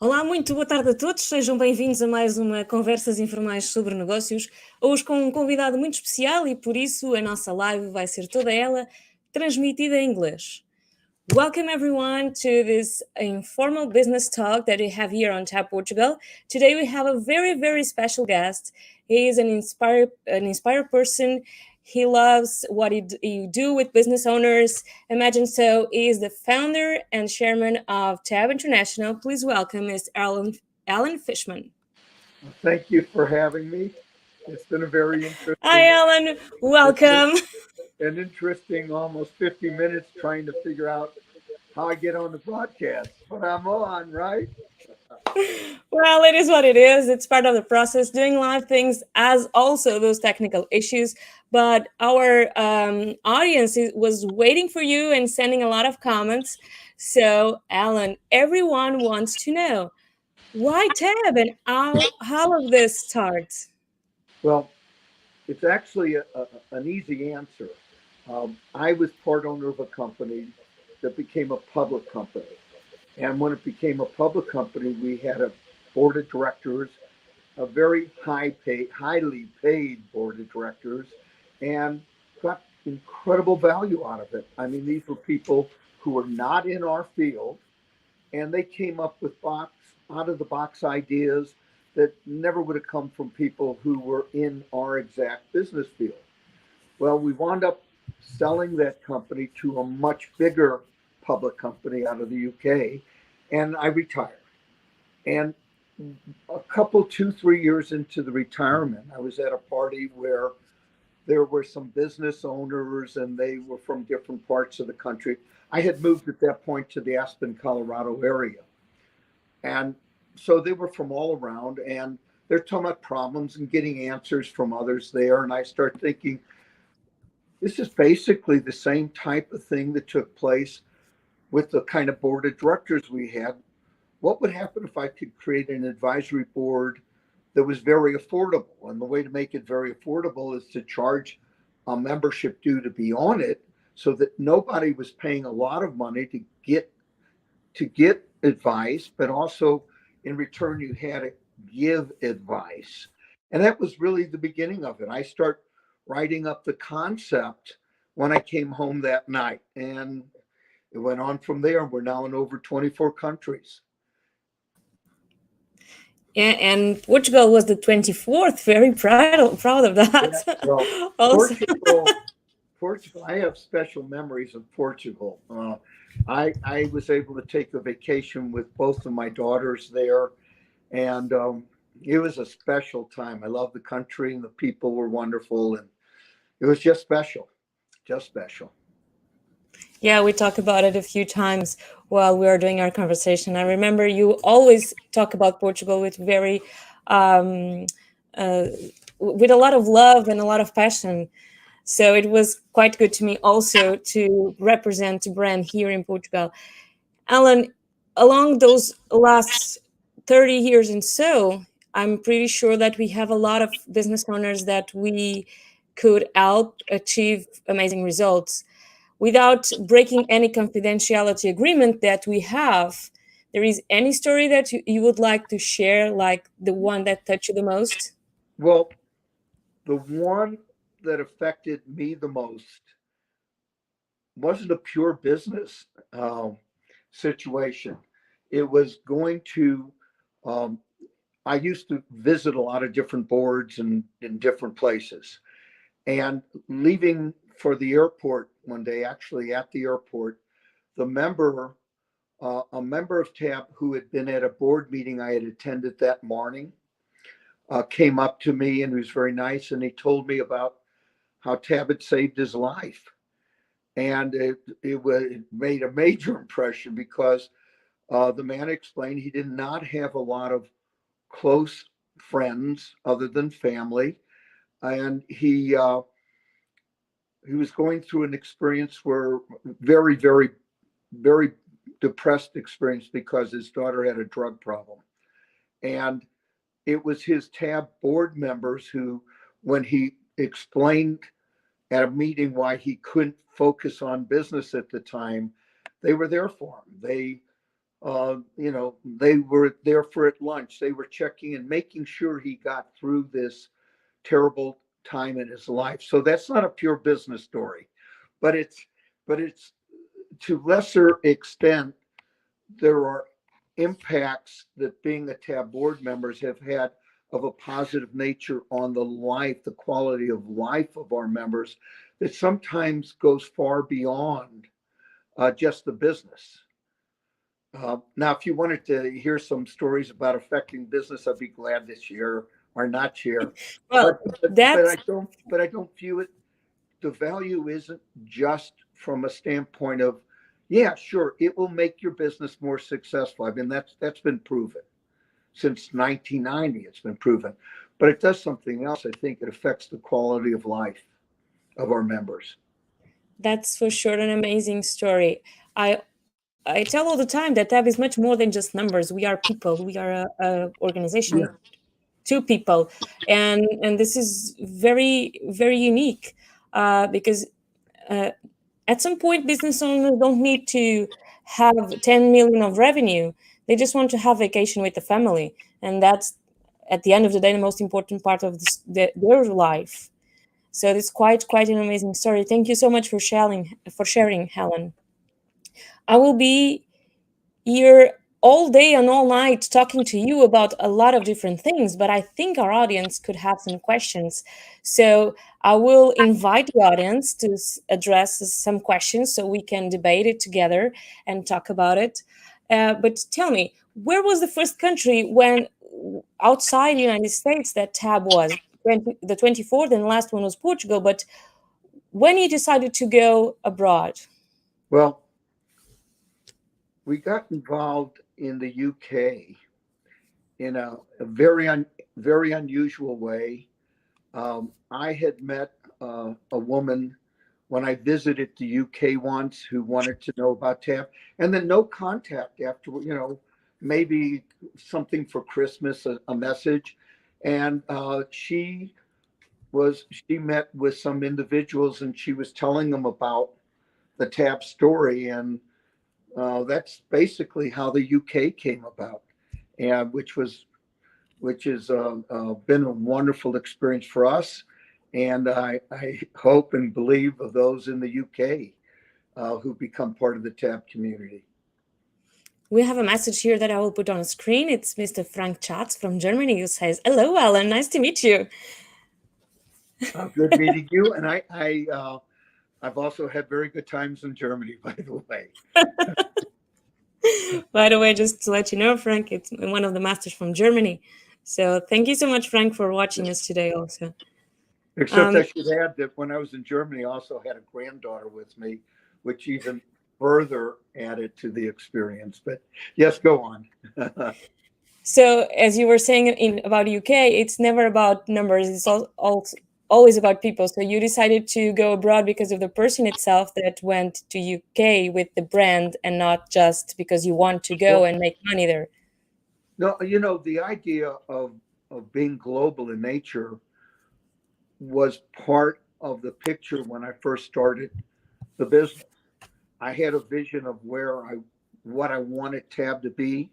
Olá, muito boa tarde a todos, sejam bem-vindos a mais uma Conversas Informais sobre Negócios, hoje com um convidado muito especial e por isso a nossa live vai ser toda ela transmitida em inglês. Welcome everyone to this informal business talk that we have here on Tap Portugal. Today we have a very special guest. He is an inspired person. He loves what you do with business owners. Imagine so. He is the founder and chairman of Tab International. Please welcome Mr. Allen Fishman. Thank you for having me. It's been a very interesting. Hi, Allen. Welcome. An interesting almost 50 minutes trying to figure out how I get on the broadcast, but I'm on, right? Well, it is what it is. It's part of the process. Doing live things as also those technical issues. But our audience was waiting for you and sending a lot of comments. So, Allen, everyone wants to know why Tab and how all of this starts. Well, it's actually an easy answer. I was part owner of a company that became a public company. And when it became a public company, we had a board of directors, a very highly paid board of directors, and got incredible value out of it. I mean, these were people who were not in our field, and they came up with out of the box ideas that never would have come from people who were in our exact business field. Well, we wound up selling that company to a much bigger public company out of the UK, and I retired. And a couple, 2-3 years into the retirement, I was at a party where there were some business owners and they were from different parts of the country. I had moved at that point to the Aspen, Colorado area. And so they were from all around and they're talking about problems and getting answers from others there. And I start thinking, this is basically the same type of thing that took place with the kind of board of directors we had. What would happen if I could create an advisory board that was very affordable? And the way to make it very affordable is to charge a membership due to be on it so that nobody was paying a lot of money to get advice, but also in return you had to give advice. And that was really the beginning of it. I start writing up the concept when I came home that night, and it went on from there. We're now in over 24 countries. And Portugal was the 24th. Very proud of that. Yeah, well, Portugal. I have special memories of Portugal. I was able to take a vacation with both of my daughters there, and it was a special time. I love the country, and the people were wonderful, and it was just special, just special. Yeah, we talked about it a few times while we were doing our conversation. I remember you always talk about Portugal with with a lot of love and a lot of passion. So it was quite good to me also to represent the brand here in Portugal. Allen, along those last 30 years and so, I'm pretty sure that we have a lot of business owners that we could help achieve amazing results. Without breaking any confidentiality agreement that we have, there is any story that you would like to share, like the one that touched you the most? Well, the one that affected me the most wasn't a pure business situation. It was going to, I used to visit a lot of different boards and in different places. And leaving for the airport one day, actually at the airport, a member of TAB who had been at a board meeting I had attended that morning came up to me, and he was very nice, and he told me about how TAB had saved his life. And it made a major impression because the man explained he did not have a lot of close friends other than family, and he was going through an experience where very depressed experience because his daughter had a drug problem. And it was his TAB board members who, when he explained at a meeting why he couldn't focus on business at the time, they were there for him. They they were there for at lunch. They were checking and making sure he got through this terrible time in his life. So that's not a pure business story, but it's to lesser extent, there are impacts that being a TAB board members have had of a positive nature on the quality of life of our members that sometimes goes far beyond just the business. Now, if you wanted to hear some stories about affecting business, I'd be glad to share or not share. Well, But I don't view it. The value isn't just from a standpoint of, yeah, sure, it will make your business more successful. I mean, that's been proven since 1990. It's been proven, but it does something else. I think it affects the quality of life of our members. that's for sure an amazing story. I tell all the time that TAB is much more than just numbers. We are people. We are a organization with two people, and this is very, very unique because at some point business owners don't need to have 10 million of revenue. They just want to have vacation with the family, and that's at the end of the day the most important part of their life. So it's quite an amazing story. Thank you so much for sharing, Helen. I will be here all day and all night talking to you about a lot of different things, but I think our audience could have some questions. So I will invite the audience to address some questions so we can debate it together and talk about it. But tell me, where was the first country when outside the United States that TAB was? The 24th, and the last one was Portugal. But when you decided to go abroad? Well, we got involved in the UK in a very unusual way. I had met a woman when I visited the UK once who wanted to know about TAB, and then no contact after, maybe something for Christmas, a message. And she met with some individuals and she was telling them about the TAB story. And that's basically how the UK came about, and which has been a wonderful experience for us. And I hope and believe of those in the UK who become part of the TAB community. We have a message here that I will put on the screen. It's Mr. Frank Schatz from Germany who says, "Hello, Alan. Nice to meet you." Good meeting you. And I've also had very good times in Germany, by the way. By the way, just to let you know, Frank, it's one of the masters from Germany. So thank you so much, Frank, for watching us today also. Except I should add that when I was in Germany, I also had a granddaughter with me, which even further added to the experience. But yes, go on. So as you were saying about UK, it's never about numbers. It's always about people. So you decided to go abroad because of the person itself that went to UK with the brand, and not just because you want to go and make money there. No, the idea of being global in nature was part of the picture when I first started the business. I had a vision of what I wanted TAB to be,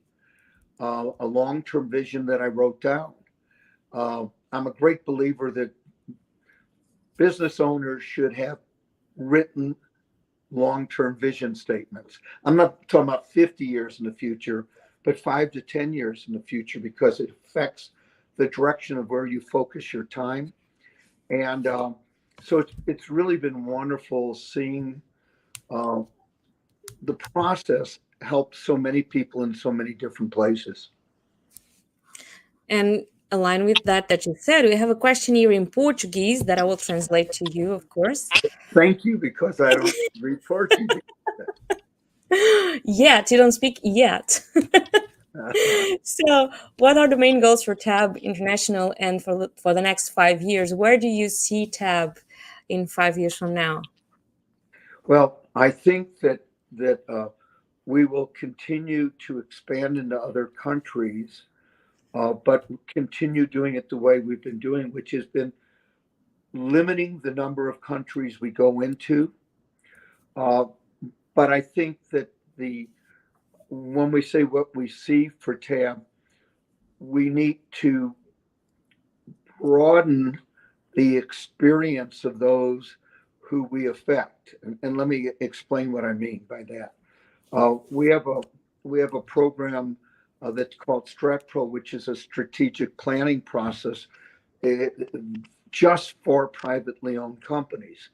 a long-term vision that I wrote down. I'm a great believer that business owners should have written long-term vision statements. I'm not talking about 50 years in the future, but 5 to 10 years in the future, because it affects the direction of where you focus your time. And so it's really been wonderful seeing the process help so many people in so many different places. And align with that you said, we have a question here in Portuguese that I will translate to you, of course. Thank you, because I don't read Portuguese. Yet, you don't speak yet. So what are the main goals for TAB International and for the next 5 years? Where do you see TAB in 5 years from now? Well, I think that we will continue to expand into other countries, but continue doing it the way we've been doing, which has been limiting the number of countries we go into. But I think that the when we say what we see for tab, we need to broaden the experience of those who we affect. And let me explain what I mean by that. We have a program that's called StratPro, which is a strategic planning process just for privately owned companies.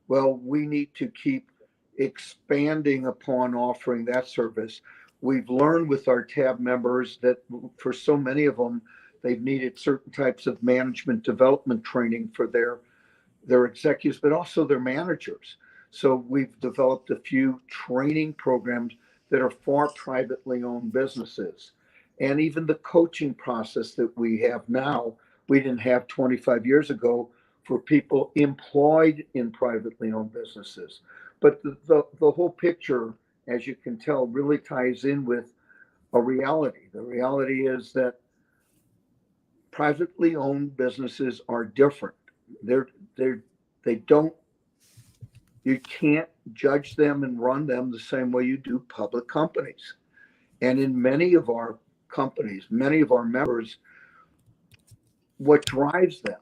Well, we need to keep expanding upon offering that service. We've learned with our tab members that for so many of them, they've needed certain types of management development training for their executives, but also their managers. So we've developed a few training programs that are for privately owned businesses. And even the coaching process that we have now, we didn't have 25 years ago for people employed in privately owned businesses. But the whole picture, as you can tell, really ties in with a reality. The reality is that privately owned businesses are different. They don't, you can't judge them and run them the same way you do public companies. And in many of our companies, many of our members, what drives them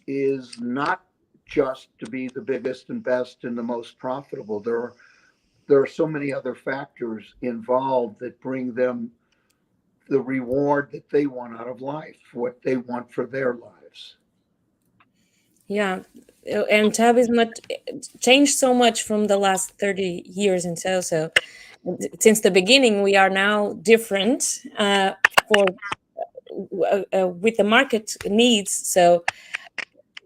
is not just to be the biggest and best and the most profitable. There are so many other factors involved that bring them the reward that they want out of life, what they want for their lives. Yeah, and tab is much changed so much from the last 30 years and so since the beginning we are now different for with the market needs. So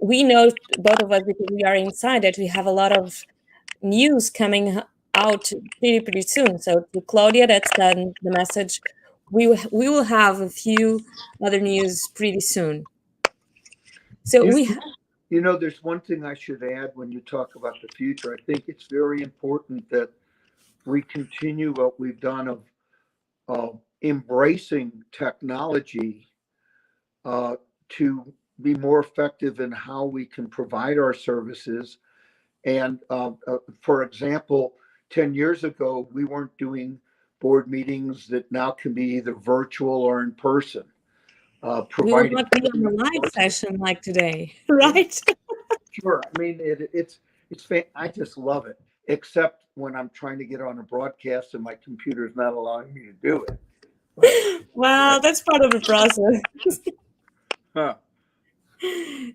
we know, both of us, because we are inside it, we have a lot of news coming out pretty soon. So to Claudia, that's the message. We will have a few other news pretty soon. So You know, there's one thing I should add when you talk about the future. I think it's very important that we continue what we've done of embracing technology to be more effective in how we can provide our services. And for example, 10 years ago, we weren't doing board meetings that now can be either virtual or in person. We will not be on a live session like today, right? Sure. I mean, it's I just love it, except when I'm trying to get on a broadcast and my computer's not allowing me to do it. But, well, that's part of the process. Huh.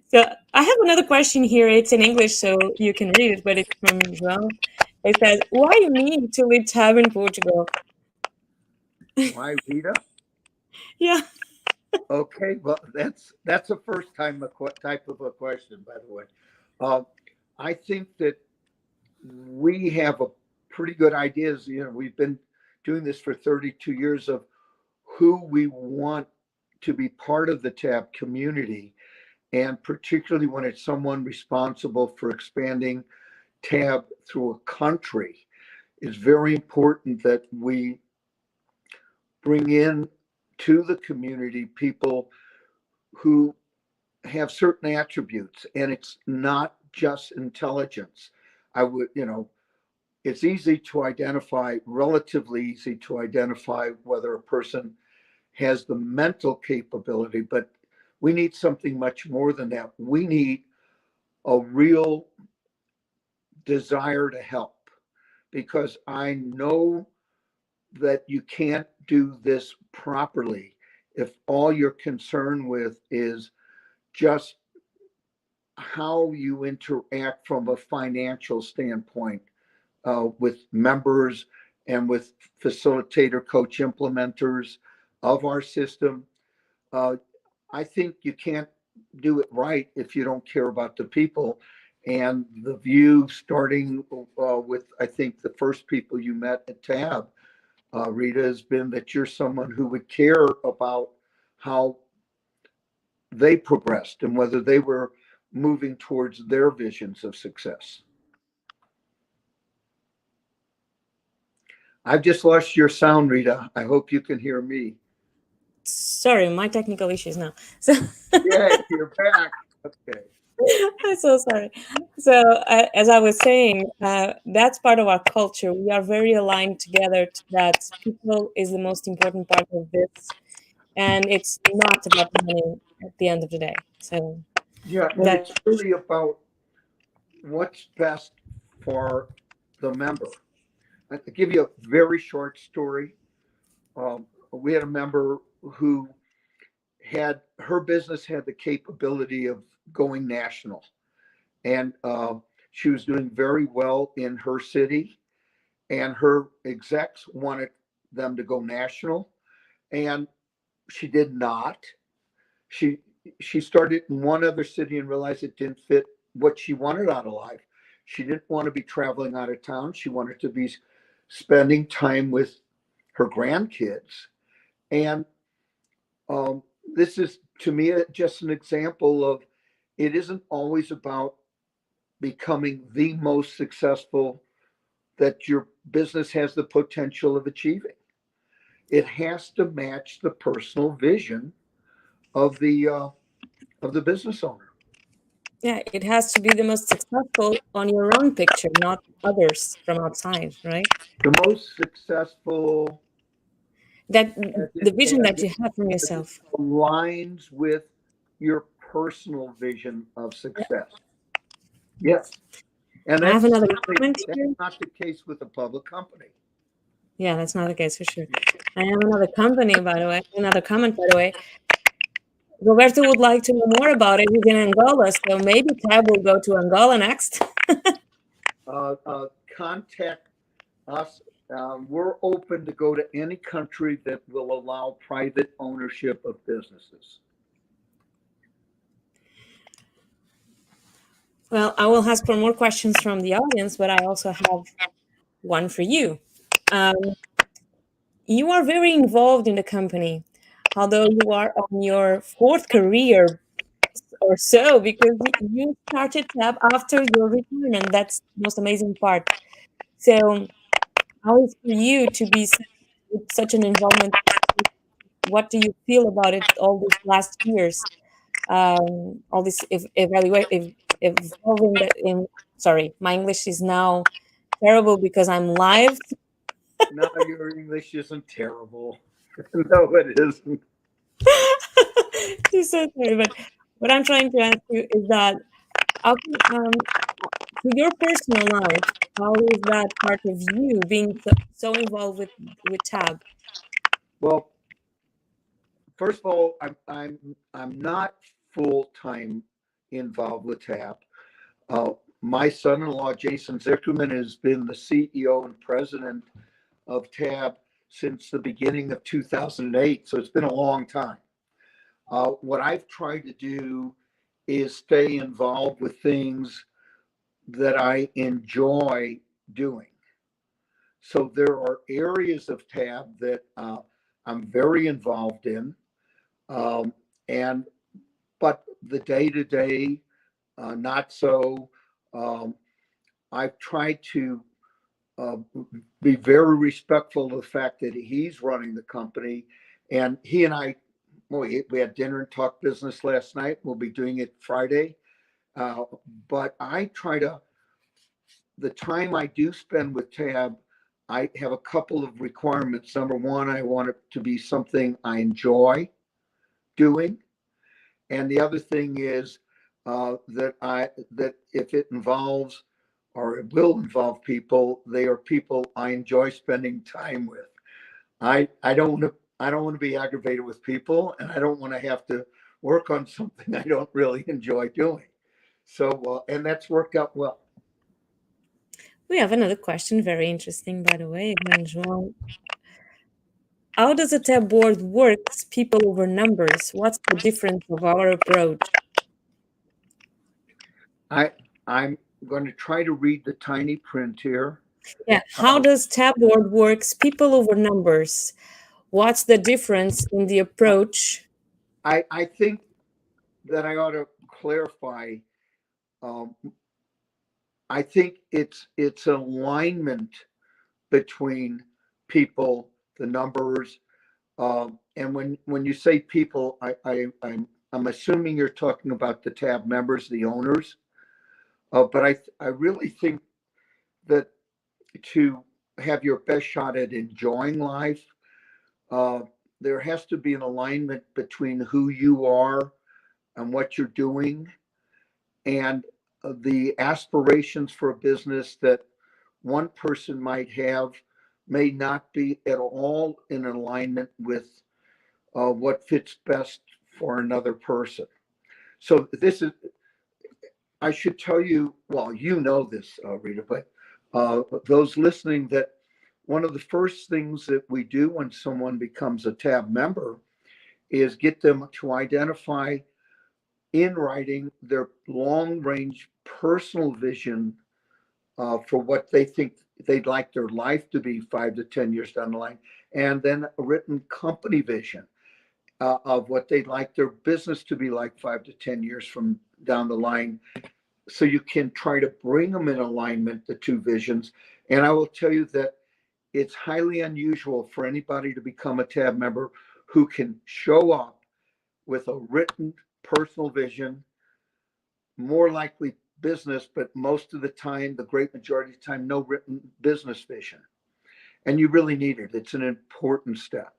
So I have another question here. It's in English, so you can read it, but it's from João. It says, "Why me to lead tab in Portugal?" Why, Rita? Yeah. Okay, well, that's a first time type of a question, by the way. I think that we have a pretty good ideas. You know, we've been doing this for 32 years of who we want to be part of the tab community, and particularly when it's someone responsible for expanding tab through a country, it's very important that we bring in to the community people who have certain attributes, and it's not just intelligence. It's easy to identify, relatively easy to identify whether a person has the mental capability, but we need something much more than that. We need a real desire to help, because I know that you can't do this properly if all you're concerned with is just how you interact from a financial standpoint with members and with facilitator, coach, implementers of our system. I think you can't do it right if you don't care about the people. And the view, starting with, I think, the first people you met at TAB, Rita, has been that you're someone who would care about how they progressed and whether they were moving towards their visions of success. I've just lost your sound, Rita. I hope you can hear me. Sorry, my technical issues now. So yeah, you're back. Okay. I'm so sorry. So, as I was saying, that's part of our culture. We are very aligned together that people is the most important part of this, and it's not about money at the end of the day. So Yeah, and that it's really about what's best for the member. I'll give you a very short story. We had a member who had her business had the capability of going national, and she was doing very well in her city, and her execs wanted them to go national, and she did not. She she started in one other city and realized it didn't fit what she wanted out of life. She didn't want to be traveling out of town. She wanted to be spending time with her grandkids. And this is, to me, just an example of it isn't always about becoming the most successful that your business has the potential of achieving. It has to match the personal vision of the business owner. yeah, it has to be the most successful on your own picture, not others from outside, right? The most successful That as the it vision as that it you have from as it yourself. aligns with your personal vision of success. Yes, and I have that's another certainly comment that's here. not the case with a public company. Yeah, that's not the case for sure. I have another company, by the way, another comment, by the way. Roberto would like to know more about it. He's in Angola, so maybe Tab will go to Angola next. Contact us. We're open to go to any country that will allow private ownership of businesses. Well, I will ask for more questions from the audience, but I also have one for you. Um, you are very involved in the company, although you are on your fourth career or so, because you started Tab after your retirement. That's the most amazing part. So, how is for you to be with such an involvement? What do you feel about it all these last years? All this evolving that in, sorry, my English is now terrible because I'm live. No, your English isn't terrible. No, it isn't. I'm so sorry, but what I'm trying to ask you is that how to your personal life, how is that part of you being so involved with Tab? Well, first of all, I'm not full time involved with TAP. Uh, my son-in-law Jason Zickerman has been the CEO and president of TAB since the beginning of 2008, so it's been a long time. What I've tried to do is stay involved with things that I enjoy doing. So there are areas of TAB that I'm very involved in, um, and but the day to day, not so. Um, I've tried to uh, be very respectful of the fact that he's running the company, and he and I, well, we had dinner and talked business last night. We'll be doing it Friday, uh, but I try to the time I do spend with Tab. I have a couple of requirements. Number one, I want it to be something I enjoy doing. And the other thing is that if it involves or it will involve people, they are people I enjoy spending time with. I don't want to be aggravated with people, and I don't want to have to work on something I don't really enjoy doing. So and that's worked out well. We have another question, very interesting, by the way. João, how does a Tab board works? People over numbers. What's the difference of our approach? I'm going to try to read the tiny print here. Yeah, how does Tab board works? People over numbers. What's the difference in the approach? I think that I ought to clarify. Um, I think it's alignment between people, the numbers, and when you say people, I'm I'm assuming you're talking about the tab members, the owners. But I really think that to have your best shot at enjoying life, there has to be an alignment between who you are and what you're doing and the aspirations for a business that one person might have may not be at all in alignment with what fits best for another person. So this is, I should tell you, well, you know this, Rita, but those listening, that one of the first things that we do when someone becomes a tab member is get them to identify in writing their long range personal vision for what they think they'd like their life to be 5 to 10 years down the line, and then a written company vision of what they'd like their business to be like 5 to 10 years from down the line. So you can try to bring them in alignment, the two visions. And I will tell you that it's highly unusual for anybody to become a tab member who can show up with a written personal vision, more likely business, but most of the time, the great majority of the time, no written business vision. And you really need it. It's an important step.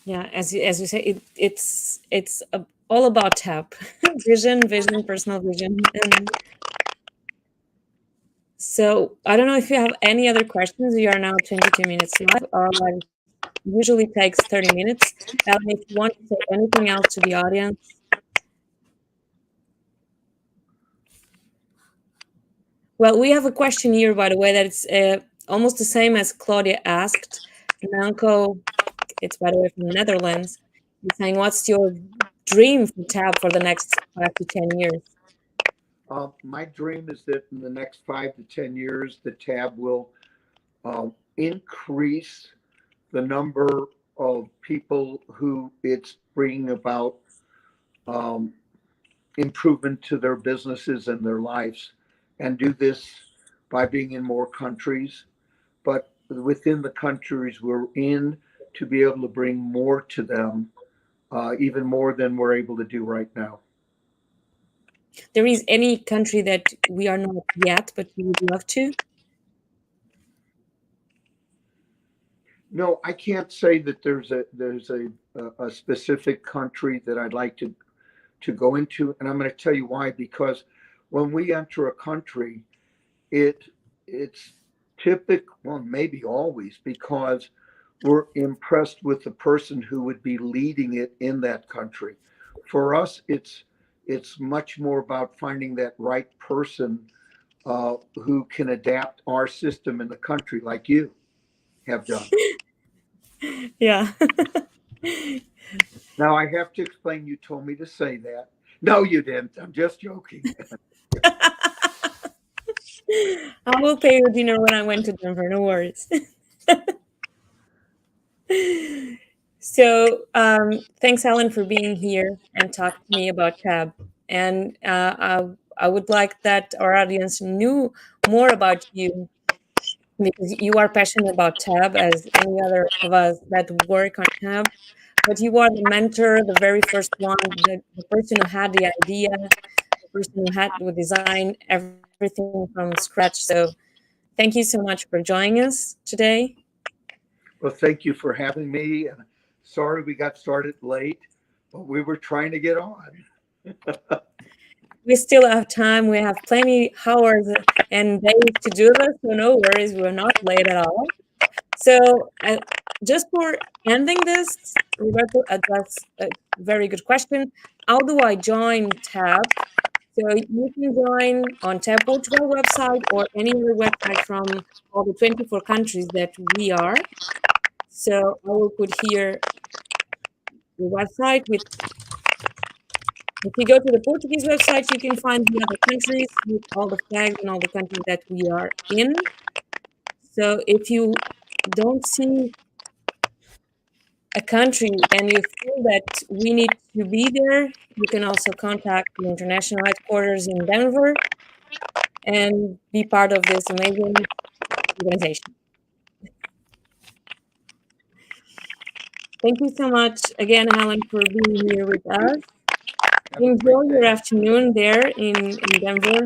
Yeah, as you say, it's all about tab vision, personal vision. And so I don't know if you have any other questions. We are now 22 minutes live. Our live usually takes 30 minutes. Alan, if you want to say anything else to the audience. Well, we have a question here, by the way, that it's almost the same as Claudia asked. Nanko, it's by the way from the Netherlands. He's saying, what's your dream for tab for the next 5 to 10 years? My dream is that in the next 5 to 10 years, the tab will increase the number of people who it's bringing about improvement to their businesses and their lives, and do this by being in more countries, but within the countries we're in, to be able to bring more to them, even more than we're able to do right now. There is any country that we are not yet, but we would love to? No, I can't say that there's a specific country that I'd like to go into, and I'm going to tell you why. Because when we enter a country, it's typical, well, maybe always, because we're impressed with the person who would be leading it in that country. For us, it's much more about finding that right person who can adapt our system in the country, like you have done. Yeah. Now I have to explain, you told me to say that. No, you didn't. I'm just joking. I will pay you dinner when I went to Denver, no worries. So thanks, Alan, for being here and talking to me about tab. And I would like that our audience knew more about you, because you are passionate about tab as any other of us that work on tab. But you are the mentor, the very first one, the person who had the idea, the person who designed everything from scratch. So thank you so much for joining us today. Well, thank you for having me. Sorry we got started late, but we were trying to get on. We still have time. We have plenty hours and days to do this, so no worries. We're not late at all. So just for ending this, Roberto addressed a very good question. How do I join TAB? So you can join on TAB Portugal website or any other website from all the 24 countries that we are. So I will put here the website with, if you go to the Portuguese website, you can find the other countries with all the flags and all the countries that we are in. So if you don't see a country and you feel that we need to be there, you can also contact the international headquarters in Denver and be part of this amazing organization. Thank you so much again, Alan, for being here with us. Have a Enjoy great your day. afternoon there in Denver.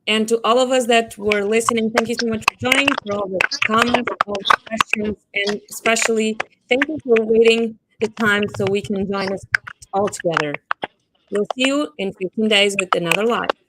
And to all of us that were listening, thank you so much for joining, for all the comments, all the questions, and especially thank you for waiting the time so we can join us all together. We'll see you in 15 days with another live.